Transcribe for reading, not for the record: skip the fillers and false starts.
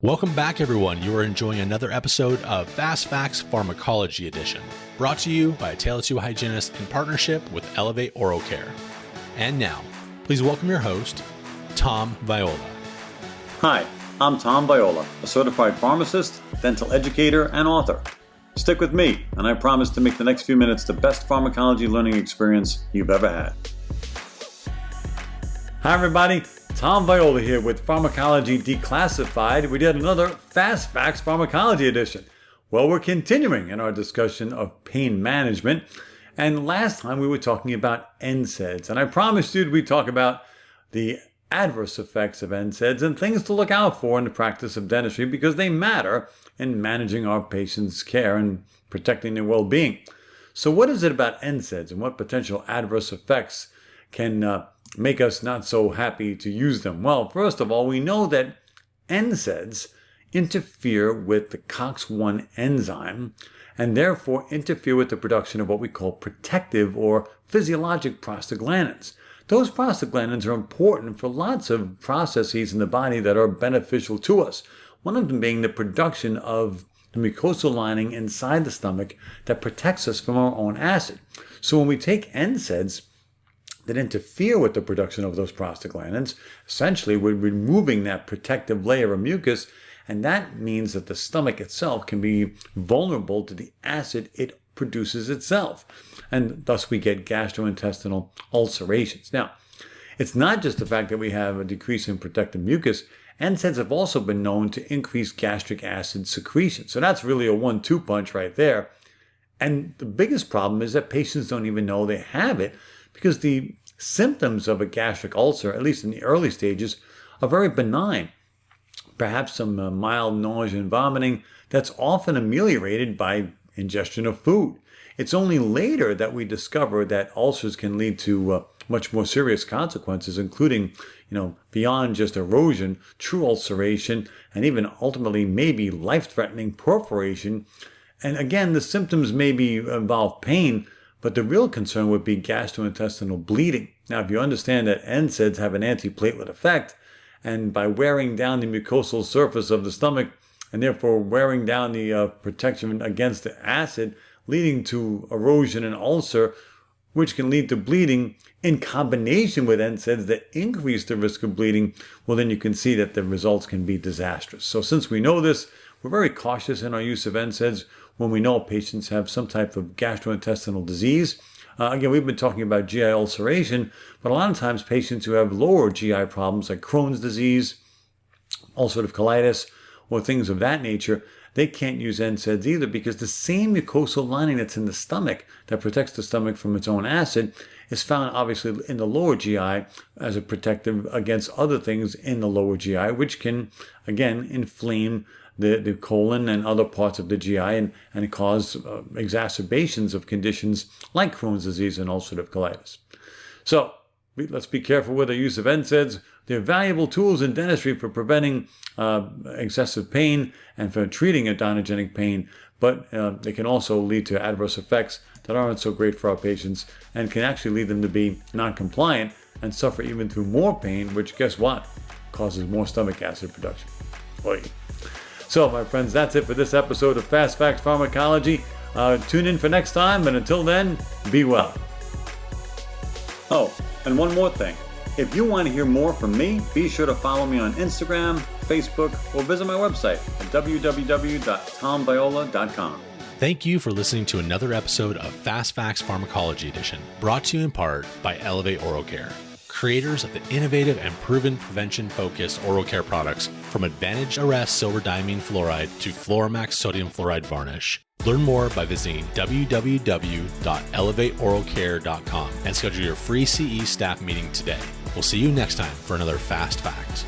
Welcome back, everyone. You are enjoying another episode of Fast Facts Pharmacology Edition, brought to you by a Tale 2 hygienist in partnership with Elevate Oral Care. And now, please welcome your host, Tom Viola. Hi, I'm Tom Viola, a certified pharmacist, dental educator, and author. Stick with me, and I promise to make the next few minutes the best pharmacology learning experience you've ever had. Hi, everybody. Tom Viola here with Pharmacology Declassified. We did another Fast Facts Pharmacology Edition. Well, we're continuing in our discussion of pain management. And last time we were talking about NSAIDs. And I promised you we'd talk about the adverse effects of NSAIDs and things to look out for in the practice of dentistry because they matter in managing our patients' care and protecting their well-being. So what is it about NSAIDs and what potential adverse effects can make us not so happy to use them? Well, first of all, we know that NSAIDs interfere with the COX-1 enzyme and therefore interfere with the production of what we call protective or physiologic prostaglandins. Those prostaglandins are important for lots of processes in the body that are beneficial to us. One of them being the production of the mucosal lining inside the stomach that protects us from our own acid. So when we take NSAIDs that interfere with the production of those prostaglandins, essentially we're removing that protective layer of mucus, and that means that the stomach itself can be vulnerable to the acid it produces itself, and thus we get gastrointestinal ulcerations. Now, it's not just the fact that we have a decrease in protective mucus. NSAIDs have also been known to increase gastric acid secretion, so that's really a 1-2 punch right there. And the biggest problem is that patients don't even know they have it, because the symptoms of a gastric ulcer, at least in the early stages, are very benign. Perhaps some mild nausea and vomiting that's often ameliorated by ingestion of food. It's only later that we discover that ulcers can lead to much more serious consequences, including, beyond just erosion, true ulceration, and even ultimately maybe life-threatening perforation. And again, the symptoms maybe involve pain, but the real concern would be gastrointestinal bleeding. Now, if you understand that NSAIDs have an antiplatelet effect, and by wearing down the mucosal surface of the stomach, and therefore wearing down the protection against the acid, leading to erosion and ulcer, which can lead to bleeding in combination with NSAIDs that increase the risk of bleeding, well, then you can see that the results can be disastrous. So since we know this, we're very cautious in our use of NSAIDs when we know patients have some type of gastrointestinal disease. Again, we've been talking about GI ulceration, but a lot of times patients who have lower GI problems like Crohn's disease, ulcerative colitis, or things of that nature, they can't use NSAIDs either because the same mucosal lining that's in the stomach that protects the stomach from its own acid is found obviously in the lower GI as a protective against other things in the lower GI, which can, again, inflame the colon and other parts of the GI and cause exacerbations of conditions like Crohn's disease and ulcerative colitis. So let's be careful with the use of NSAIDs. They're valuable tools in dentistry for preventing excessive pain and for treating odontogenic pain, but they can also lead to adverse effects that aren't so great for our patients and can actually lead them to be non-compliant and suffer even through more pain, which, guess what, causes more stomach acid production. Oy. So, my friends, that's it for this episode of Fast Facts Pharmacology. Tune in for next time, and until then, be well. Oh, and one more thing. If you want to hear more from me, be sure to follow me on Instagram, Facebook, or visit my website at www.tomviola.com. Thank you for listening to another episode of Fast Facts Pharmacology Edition, brought to you in part by Elevate Oral Care, creators of the innovative and proven prevention-focused oral care products from Advantage Arrest Silver Diamine Fluoride to Fluoramax Sodium Fluoride Varnish. Learn more by visiting www.elevateoralcare.com and schedule your free CE staff meeting today. We'll see you next time for another Fast Fact.